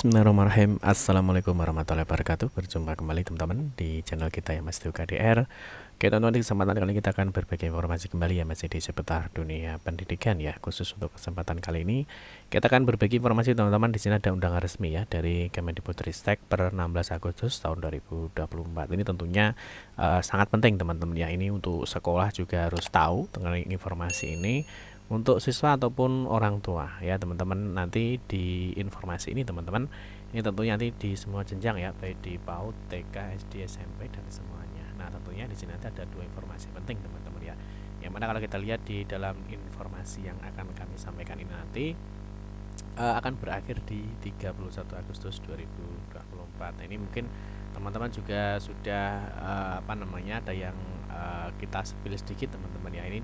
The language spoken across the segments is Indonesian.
Bismillahirrahmanirrahim. Assalamualaikum warahmatullahi wabarakatuh. Berjumpa kembali teman-teman di channel kita ya Mas KDR. Oke teman-teman, di kesempatan kali ini kita akan berbagi informasi kembali ya masih di seputar dunia pendidikan ya. Khusus untuk kesempatan kali ini kita akan berbagi informasi teman-teman. Di sini ada undangan resmi ya dari Kemendikbudristek per 16 Agustus tahun 2024. Ini tentunya sangat penting teman-teman ya. Ini untuk sekolah juga harus tahu tentang informasi ini. Untuk siswa ataupun orang tua ya teman-teman, nanti di informasi ini teman-teman, ini tentunya nanti di semua jenjang ya, baik di PAUD, TK, SD, SMP dan semuanya. Nah tentunya di sini nanti ada dua informasi penting teman-teman ya, yang mana kalau kita lihat di dalam informasi yang akan kami sampaikan ini nanti akan berakhir di 31 Agustus 2024. Nah, ini mungkin teman-teman juga sudah ada yang kita spill sedikit teman-teman ya. Ini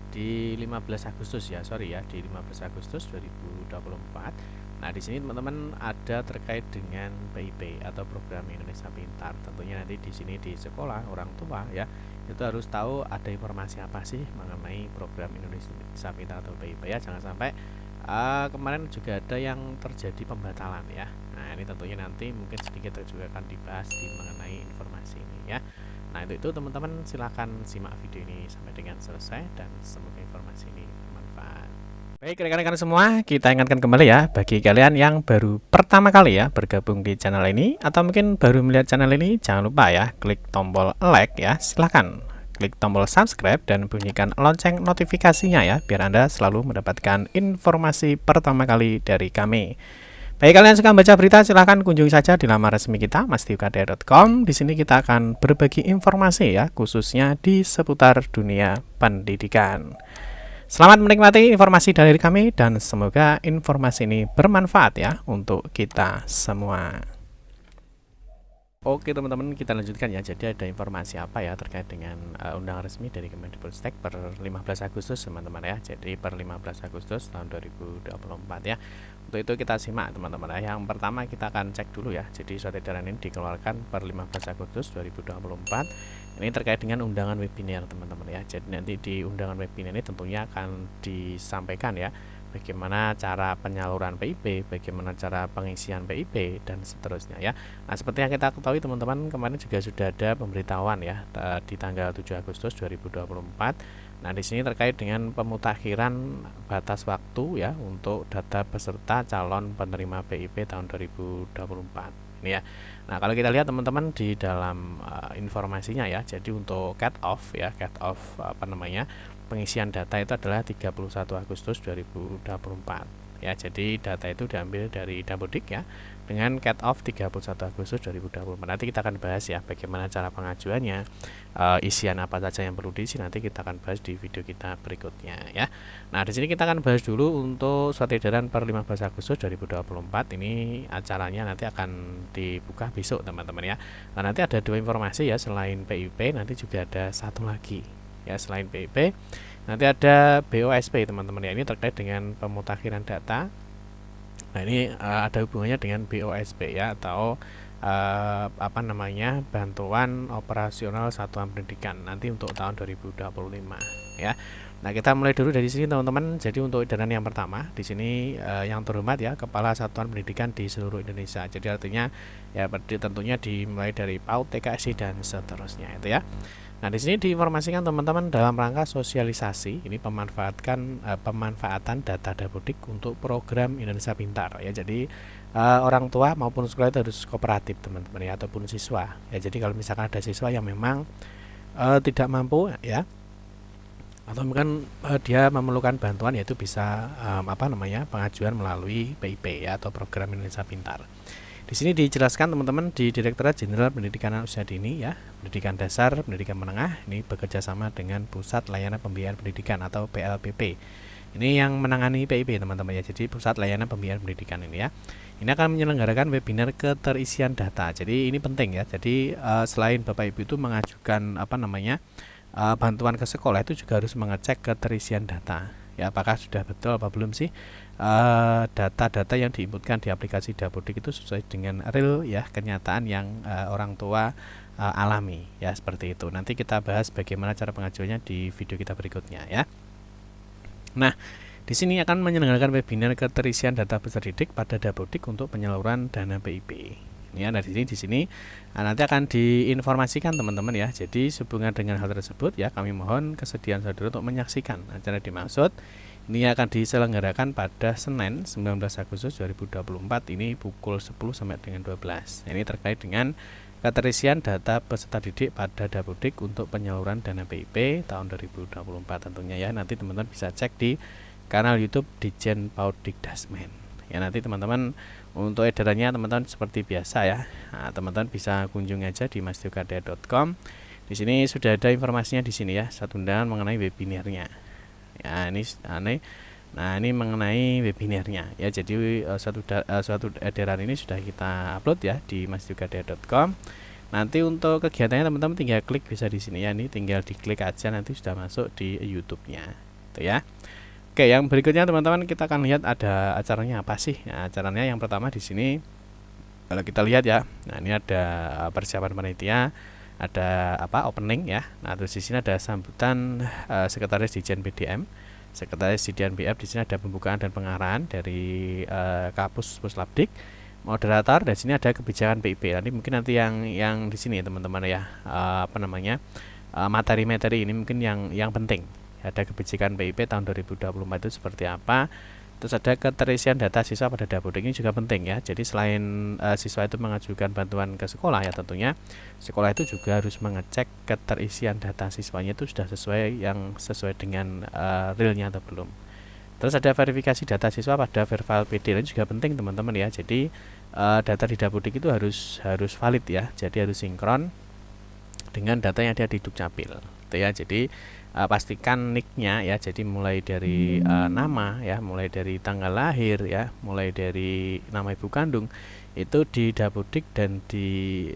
di 15 Agustus ya, di 15 Agustus 2024. Nah, di sini teman-teman ada terkait dengan PIP atau Program Indonesia Pintar. Tentunya nanti di sini di sekolah orang tua ya, itu harus tahu ada informasi apa sih mengenai Program Indonesia Pintar atau PIP ya. Jangan sampai kemarin juga ada yang terjadi pembatalan ya. Nah, ini tentunya nanti mungkin sedikit juga akan dibahas mengenai informasi ini ya. Nah itu teman-teman, silahkan simak video ini sampai dengan selesai dan semoga informasi ini bermanfaat. Baik rekan-rekan semua, kita ingatkan kembali ya, bagi kalian yang baru pertama kali ya bergabung di channel ini atau mungkin baru melihat channel ini, jangan lupa ya klik tombol like ya, silahkan klik tombol subscribe dan bunyikan lonceng notifikasinya ya, biar Anda selalu mendapatkan informasi pertama kali dari kami. Bagi kalian yang suka baca berita, silahkan kunjungi saja di laman resmi kita, masdiukdr.com. Di sini kita akan berbagi informasi ya, khususnya di seputar dunia pendidikan. Selamat menikmati informasi dari kami dan semoga informasi ini bermanfaat ya untuk kita semua. Oke teman-teman, kita lanjutkan ya. Jadi ada informasi apa ya terkait dengan undangan resmi dari Kemendikbudristek per 15 Agustus teman-teman ya. Jadi per 15 Agustus tahun 2024 ya. Untuk itu kita simak teman-teman ya. Yang pertama kita akan cek dulu ya. Jadi surat edaran ini dikeluarkan per 15 Agustus 2024. Ini terkait dengan undangan webinar teman-teman ya. Jadi nanti di undangan webinar ini tentunya akan disampaikan ya, bagaimana cara penyaluran PIP, bagaimana cara pengisian PIP dan seterusnya ya. Nah, seperti yang kita ketahui teman-teman, kemarin juga sudah ada pemberitahuan ya di tanggal 7 Agustus 2024. Nah, di sini terkait dengan pemutakhiran batas waktu ya untuk data peserta calon penerima PIP tahun 2024. Ini ya. Nah, kalau kita lihat teman-teman di dalam informasinya ya, jadi untuk cut off pengisian data itu adalah 31 Agustus 2024 ya. Jadi data itu diambil dari Dapodik ya, dengan cut off 31 Agustus 2024. Nanti kita akan bahas ya bagaimana cara pengajuannya, isian apa saja yang perlu diisi, nanti kita akan bahas di video kita berikutnya ya. Nah, di sini kita akan bahas dulu untuk surat edaran per 15 Agustus 2024. Ini acaranya nanti akan dibuka besok teman-teman ya. Nah, nanti ada dua informasi ya, selain PIP nanti juga ada satu lagi ya, selain PIP nanti ada BOSP teman-teman ya. Ini terkait dengan pemutakhiran data. Nah, ini ada hubungannya dengan BOSP ya, atau bantuan operasional satuan pendidikan nanti untuk tahun 2025 ya. Nah, kita mulai dulu dari sini teman-teman. Jadi untuk edaran yang pertama di sini yang terhormat ya, Kepala Satuan Pendidikan di seluruh Indonesia. Jadi artinya ya tentunya dimulai dari PAUD, TK, SD dan seterusnya itu ya. Nah, di sini diinformasikan teman-teman dalam rangka sosialisasi ini pemanfaatan data Dapodik untuk program Indonesia Pintar ya. Jadi orang tua maupun sekolah itu harus kooperatif teman-teman ya, ataupun siswa ya. Jadi kalau misalkan ada siswa yang memang tidak mampu ya, atau mungkin dia memerlukan bantuan, yaitu bisa pengajuan melalui PIP ya, atau program Indonesia Pintar. Di sini dijelaskan teman-teman di Direktorat Jenderal Pendidikan Usia Dini ya, Pendidikan Dasar, Pendidikan Menengah, ini bekerja sama dengan Pusat Layanan Pembiayaan Pendidikan atau PLPP. Ini yang menangani PIP teman-teman ya. Jadi Pusat Layanan Pembiayaan Pendidikan ini ya. Ini akan menyelenggarakan webinar keterisian data. Jadi ini penting ya. Jadi selain Bapak Ibu itu mengajukan bantuan ke sekolah, itu juga harus mengecek keterisian data ya, apakah sudah betul apa belum sih data-data yang diinputkan di aplikasi Dapodik itu sesuai dengan real ya, kenyataan yang orang tua alami ya, seperti itu. Nanti kita bahas bagaimana cara pengajuannya di video kita berikutnya ya. Nah, Di sini akan menyelenggarakan webinar keterisian data peserta didik pada Dapodik untuk penyaluran dana PIP. Ya, nah di sini nanti akan diinformasikan teman-teman ya. Jadi sehubungan dengan hal tersebut ya, kami mohon kesediaan saudara untuk menyaksikan acara dimaksud. Ini akan diselenggarakan pada Senin 19 Agustus 2024 ini pukul 10 sampai dengan 12. Ini terkait dengan keterisian data peserta didik pada Dapodik untuk penyaluran dana PIP tahun 2024 tentunya ya. Nanti teman-teman bisa cek di kanal YouTube Ditjen PAUD Dikdasmen. Ya, nanti teman-teman untuk edarannya teman-teman seperti biasa ya. Nah, teman-teman bisa kunjungi aja di masdukade.com. Di sini sudah ada informasinya di sini ya, satu undangan mengenai webinarnya. Ya, ini mengenai webinarnya ya. Jadi suatu edaran ini sudah kita upload ya di masdukade.com. Nanti untuk kegiatannya teman-teman tinggal klik bisa di sini ya. Ini tinggal diklik aja nanti sudah masuk di YouTube-nya. Itu ya. Oke, yang berikutnya teman-teman kita akan lihat ada acaranya apa sih? Nah, acaranya yang pertama di sini kalau kita lihat ya. Nah, ini ada persiapan panitia, ada opening ya. Nah, terus di sini ada sambutan Sekretaris Ditjen PDM, Sekretaris Ditjen BF. Di sini ada pembukaan dan pengarahan dari Kapus Puslabdik, moderator. Dan sini ada kebijakan PIP. Nanti mungkin yang di sini teman-teman ya, materi-materi ini mungkin yang penting. Ada kebijakan PIP tahun 2024 itu seperti apa. Terus ada keterisian data siswa pada Dapodik, ini juga penting ya. Jadi selain siswa itu mengajukan bantuan ke sekolah ya, tentunya sekolah itu juga harus mengecek keterisian data siswanya itu sudah sesuai dengan realnya atau belum. Terus ada verifikasi data siswa pada Verval PD, ini juga penting teman-teman ya. Jadi data di Dapodik itu harus valid ya. Jadi harus sinkron dengan data yang ada di Dukcapil. Itu ya. Jadi pastikan nicknya ya, jadi mulai dari nama ya, mulai dari tanggal lahir ya, mulai dari nama ibu kandung itu di Dapodik dan di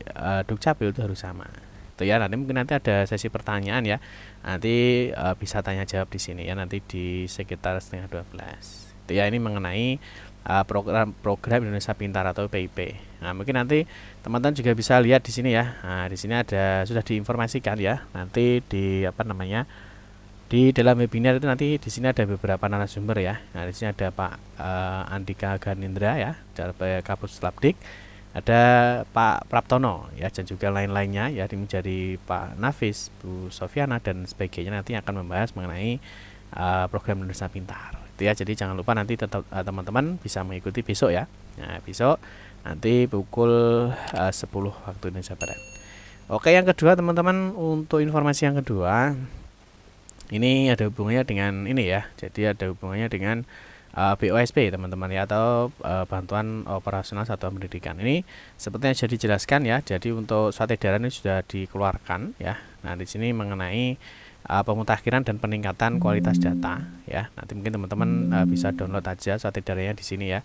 Dukcapil itu harus sama. Itu ya. Nanti mungkin nanti ada sesi pertanyaan ya, nanti bisa tanya jawab di sini ya, nanti di sekitar setengah 12. Itu ya, ini mengenai program Indonesia Pintar atau PIP. Nah, mungkin nanti teman-teman juga bisa lihat di sini ya. Nah, di sini ada sudah diinformasikan ya. Nanti di di dalam webinar itu nanti di sini ada beberapa narasumber ya. Nah, di sini ada Pak Andika Ganindra ya, dari Kapus Labdik. Ada Pak Praptono ya, dan juga lain-lainnya ya, menjadi Pak Nafis, Bu Sofiana dan sebagainya, nanti akan membahas mengenai program Indonesia Pintar. Itu ya. Jadi jangan lupa nanti tetap teman-teman bisa mengikuti besok ya. Nah, besok nanti pukul 10 waktu Indonesia Barat. Oke, yang kedua teman-teman, untuk informasi yang kedua ini ada hubungannya dengan ini ya. Jadi ada hubungannya dengan BOSP teman-teman ya, atau bantuan operasional satuan pendidikan. Ini seperti yang sudah dijelaskan ya. Jadi untuk surat edaran ini sudah dikeluarkan ya. Nah, di sini mengenai pemutakhiran dan peningkatan kualitas data ya. Nanti mungkin teman-teman bisa download aja surat edarannya di sini ya.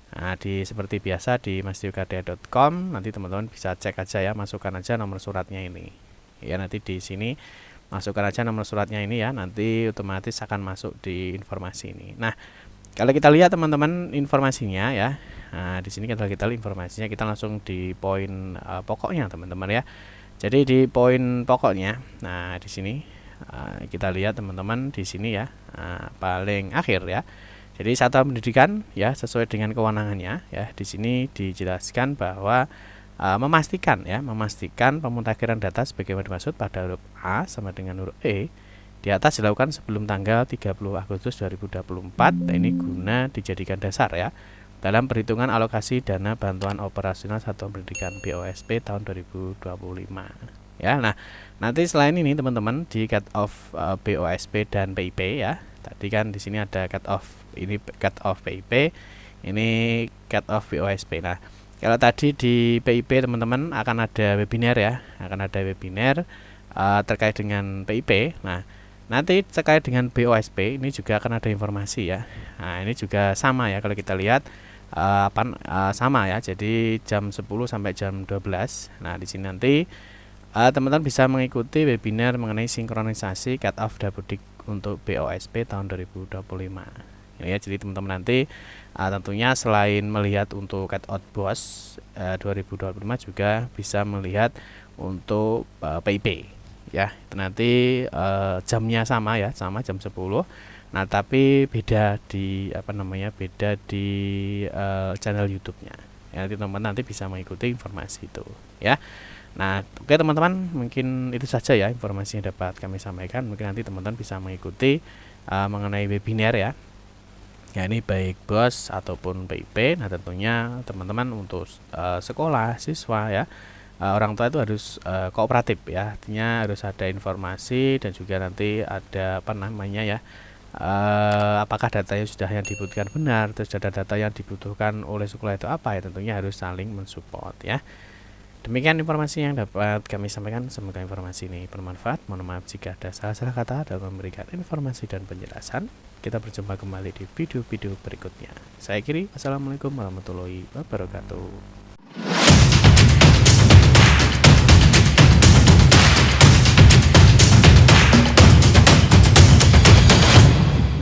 Nah, seperti biasa di masdukade.com, nanti teman-teman bisa cek aja ya, masukkan aja nomor suratnya ini. Ya, nanti di sini masukkan aja nomor suratnya ini ya, nanti otomatis akan masuk di informasi ini. Nah, kalau kita lihat teman-teman informasinya ya. Nah, di sini kalau kita lihat informasinya, kita langsung di poin pokoknya teman-teman ya. Jadi di poin pokoknya, nah di sini kita lihat teman-teman di sini ya, paling akhir ya. Jadi satuan pendidikan ya, sesuai dengan kewenangannya ya. Di sini dijelaskan bahwa memastikan pemutakhiran data sebagaimana dimaksud pada huruf A sama dengan huruf E di atas dilakukan sebelum tanggal 30 Agustus 2024. Ini guna dijadikan dasar ya dalam perhitungan alokasi dana bantuan operasional satuan pendidikan BOSP tahun 2025 ya. Nah, nanti selain ini teman-teman di cut off BOSP dan PIP ya. Tadi kan di sini ada cut off, ini cut off PIP, ini cut off BOSP. Nah, kalau tadi di PIP teman-teman akan ada webinar ya, terkait dengan PIP. Nah, nanti terkait dengan BOSP ini juga akan ada informasi ya. Nah, ini juga sama ya, kalau kita lihat sama ya. Jadi jam 10 sampai jam 12. Nah, di sini nanti teman-teman bisa mengikuti webinar mengenai sinkronisasi cut off Dapodik untuk BOSP tahun 2025. Ya, jadi teman-teman nanti tentunya selain melihat untuk cut out BOS 2025 juga bisa melihat untuk PIP ya. Itu nanti jamnya sama ya, sama jam 10. Nah, tapi beda di beda di channel YouTube-nya. Ya, nanti teman-teman nanti bisa mengikuti informasi itu, ya. Nah, oke teman-teman, mungkin itu saja ya informasi yang dapat kami sampaikan. Mungkin nanti teman-teman bisa mengikuti mengenai webinar ya. Ya, ini baik BOS ataupun PIP. Nah, tentunya teman-teman untuk sekolah, siswa ya, orang tua itu harus kooperatif ya. Artinya harus ada informasi dan juga nanti ada ya, apakah datanya sudah yang dibutuhkan benar, terus data yang dibutuhkan oleh sekolah itu apa ya, tentunya harus saling mensupport ya. Demikian informasi yang dapat kami sampaikan, semoga informasi ini bermanfaat. Mohon maaf jika ada salah-salah kata dalam memberikan informasi dan penjelasan. Kita berjumpa kembali di video-video berikutnya. Saya akhiri, wassalamualaikum warahmatullahi wabarakatuh.